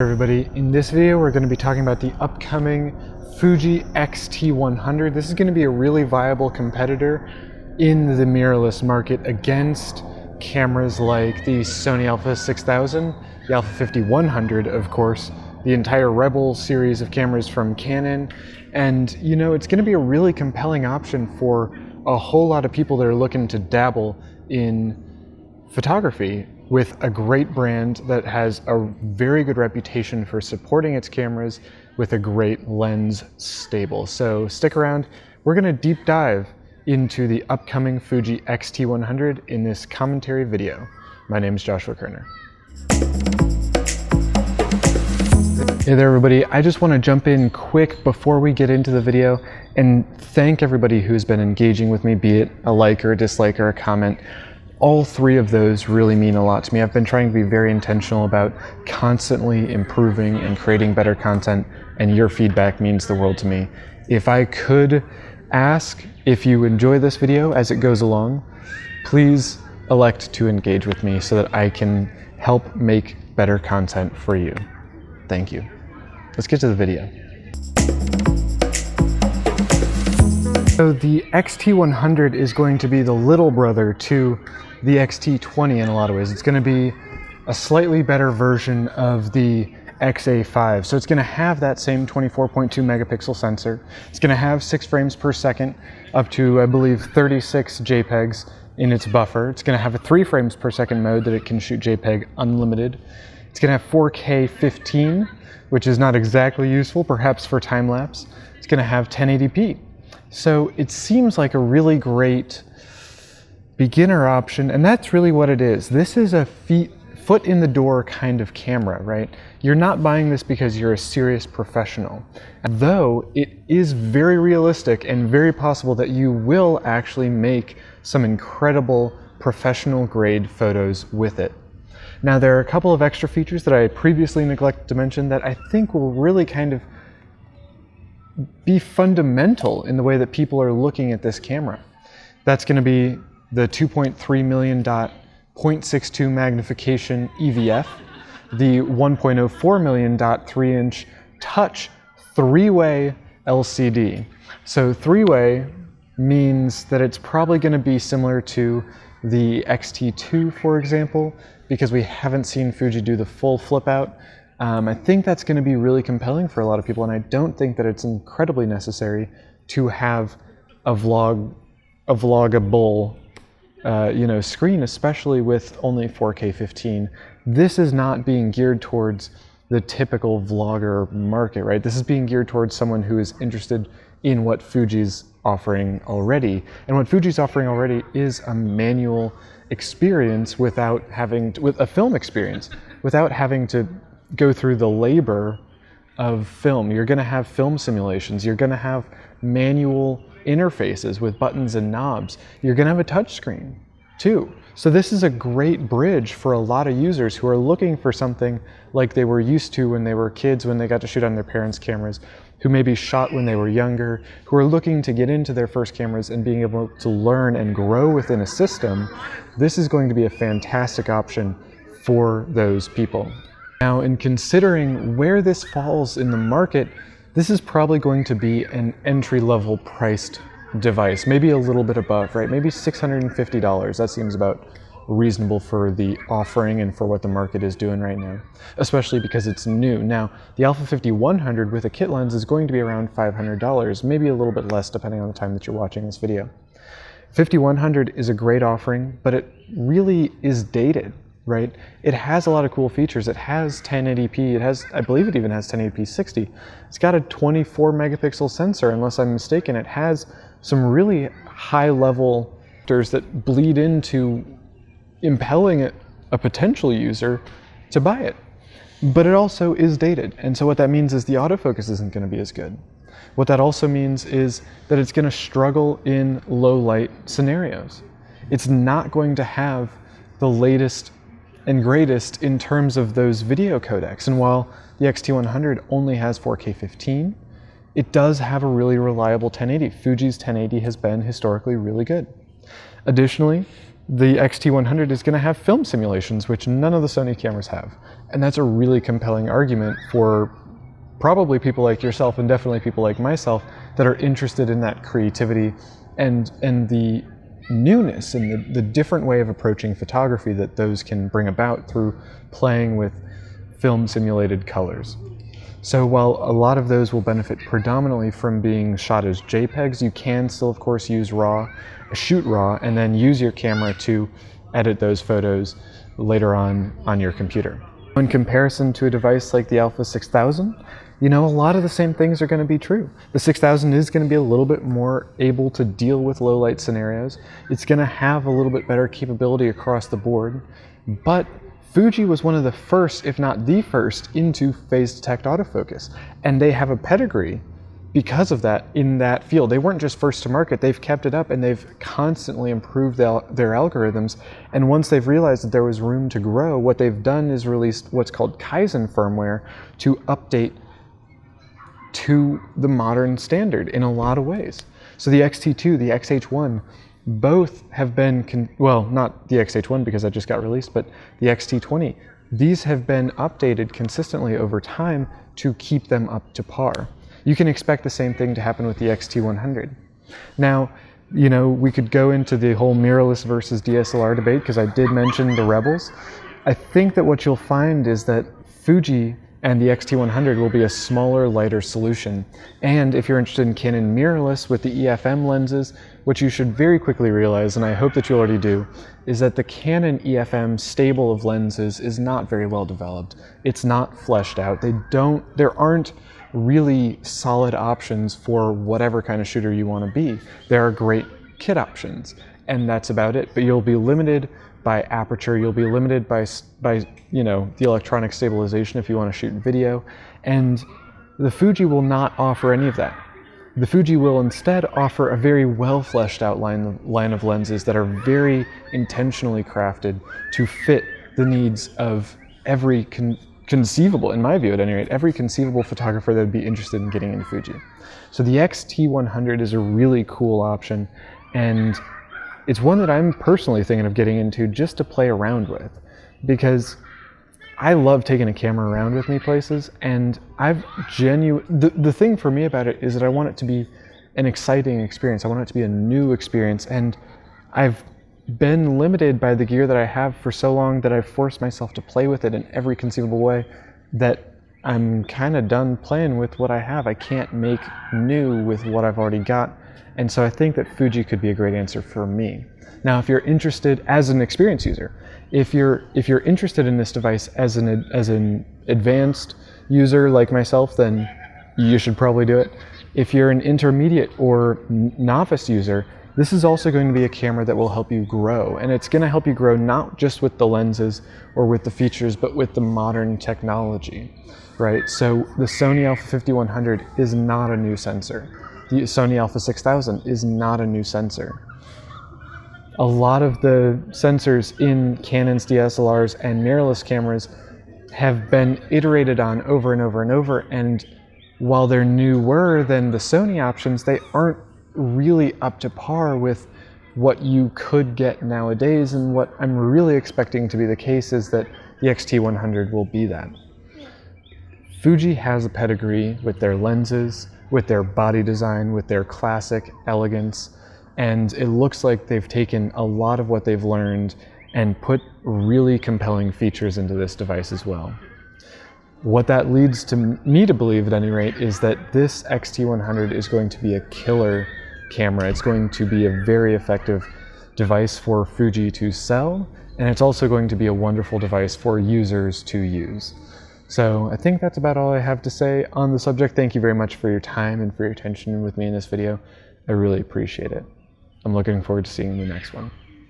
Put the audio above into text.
Everybody, in this video we're going to be talking about the upcoming Fuji X-T100. This is going to be a really viable competitor in the mirrorless market against cameras like the Sony Alpha-6000, the Alpha-5100 of course, the entire Rebel series of cameras from Canon, and you know, it's going to be a really compelling option for a whole lot of people that are looking to dabble in photography with a great brand that has a very good reputation for supporting its cameras with a great lens stable. So stick around, we're going to deep dive into the upcoming Fuji X-T100 in this commentary video. My name is Joshua Koerner. Hey there everybody, I just want to jump in quick before we get into the video and thank everybody who's been engaging with me, be it a like or a dislike or a comment. All three of those really mean a lot to me. I've been trying to be very intentional about constantly improving and creating better content, and your feedback means the world to me. If I could ask, if you enjoy this video as it goes along, please elect to engage with me so that I can help make better content for you. Thank you. Let's get to the video. So the X-T100 is going to be the little brother to the X-T20 in a lot of ways. It's going to be a slightly better version of the XA5. So it's going to have that same 24.2 megapixel sensor. It's going to have 6 frames per second, up to I believe 36 JPEGs in its buffer. It's going to have a 3 frames per second mode that it can shoot JPEG unlimited. It's going to have 4K 15, which is not exactly useful, perhaps for time lapse. It's going to have 1080p. So it seems like a really great beginner option, and that's really what it is. This is a foot in the door kind of camera, right? You're not buying this because you're a serious professional. Though it is very realistic and very possible that you will actually make some incredible professional grade photos with it. Now there are a couple of extra features that I previously neglected to mention that I think will really kind of be fundamental in the way that people are looking at this camera. That's going to be the 2.3 million dot 0.62 magnification EVF, the 1.04 million dot 3-inch touch 3-way LCD. So 3-way means that it's probably going to be similar to the X-T2, for example, because we haven't seen Fuji do the full flip out. I think that's going to be really compelling for a lot of people, and I don't think that it's incredibly necessary to have a vloggable screen, especially with only 4K 15. This is not being geared towards the typical vlogger market, right? This is being geared towards someone who is interested in what Fuji's offering already. And what Fuji's offering already is a manual experience with a film experience, without having to go through the labor of film. You're going to have film simulations. You're going to have manual interfaces with buttons and knobs. You're going to have a touch screen too. So this is a great bridge for a lot of users who are looking for something like they were used to when they were kids, when they got to shoot on their parents' cameras, who maybe shot when they were younger, who are looking to get into their first cameras and being able to learn and grow within a system. This is going to be a fantastic option for those people. Now, in considering where this falls in the market, this is probably going to be an entry-level priced device, maybe a little bit above, right? Maybe $650. That seems about reasonable for the offering and for what the market is doing right now, especially because it's new. Now, the Alpha-5100 with a kit lens is going to be around $500, maybe a little bit less depending on the time that you're watching this video. 5100 is a great offering, but it really is dated, right? It has a lot of cool features. It has 1080p. It has, I believe it even has 1080p 60. It's got a 24 megapixel sensor, unless I'm mistaken. It has some really high level features that bleed into impelling a potential user to buy it. But it also is dated. And so what that means is the autofocus isn't going to be as good. What that also means is that it's going to struggle in low light scenarios. It's not going to have the latest and greatest in terms of those video codecs. And while the X-T100 only has 4K 15, it does have a really reliable 1080. Fuji's 1080 has been historically really good. Additionally, The X-T100 is going to have film simulations, which none of the Sony cameras have. And that's a really compelling argument for probably people like yourself and definitely people like myself that are interested in that creativity and the newness and the different way of approaching photography that those can bring about through playing with film simulated colors. So while a lot of those will benefit predominantly from being shot as JPEGs, you can still of course use RAW, shoot RAW, and then use your camera to edit those photos later on your computer. In comparison to a device like the Alpha 6000, you know, a lot of the same things are going to be true. The 6000 is going to be a little bit more able to deal with low light scenarios. It's going to have a little bit better capability across the board, but Fuji was one of the first, if not the first, into phase detect autofocus. And they have a pedigree because of that in that field. They weren't just first to market, they've kept it up and they've constantly improved their algorithms. And once they've realized that there was room to grow, what they've done is released what's called Kaizen firmware to update to the modern standard in a lot of ways. So the X-T2, the X-H1, both have been, well, not the X-H1 because that just got released, but the X-T20. These have been updated consistently over time to keep them up to par. You can expect the same thing to happen with the X-T100. Now, you know, we could go into the whole mirrorless versus DSLR debate because I did mention the rebels. I think that what you'll find is that Fuji and the X-T100 will be a smaller, lighter solution. And if you're interested in Canon mirrorless with the EFM lenses, what you should very quickly realize, and I hope that you already do, is that the Canon EFM stable of lenses is not very well developed. It's not fleshed out. There aren't really solid options for whatever kind of shooter you want to be. There are great kit options, and that's about it. But you'll be limited by aperture, you'll be limited by you know, the electronic stabilization if you want to shoot video, and the Fuji will not offer any of that. The Fuji will instead offer a very well fleshed out line of lenses that are very intentionally crafted to fit the needs of every conceivable, in my view at any rate, every conceivable photographer that would be interested in getting into Fuji. So the X-T100 is a really cool option, and it's one that I'm personally thinking of getting into just to play around with, because I love taking a camera around with me places, and the thing for me about it is that I want it to be an exciting experience. I want it to be a new experience, and I've been limited by the gear that I have for so long that I've forced myself to play with it in every conceivable way that I'm kind of done playing with what I have. I can't make new with what I've already got. And so I think that Fuji could be a great answer for me. Now, if you're interested as an experienced user, if you're interested in this device as an advanced user like myself, then you should probably do it. If you're an intermediate or novice user, this is also going to be a camera that will help you grow. And it's going to help you grow not just with the lenses or with the features, but with the modern technology, right? So the Sony Alpha 5100 is not a new sensor. The Sony Alpha 6000 is not a new sensor. A lot of the sensors in Canon's DSLRs and mirrorless cameras have been iterated on over and over and over, and while they're newer than the Sony options, they aren't really up to par with what you could get nowadays, and what I'm really expecting to be the case is that the X-T100 will be that. Fuji has a pedigree with their lenses, with their body design, with their classic elegance, and it looks like they've taken a lot of what they've learned and put really compelling features into this device as well. What that leads to me to believe, at any rate, is that this X-T100 is going to be a killer camera. It's going to be a very effective device for Fuji to sell, and it's also going to be a wonderful device for users to use. So I think that's about all I have to say on the subject. Thank you very much for your time and for your attention with me in this video. I really appreciate it. I'm looking forward to seeing the next one.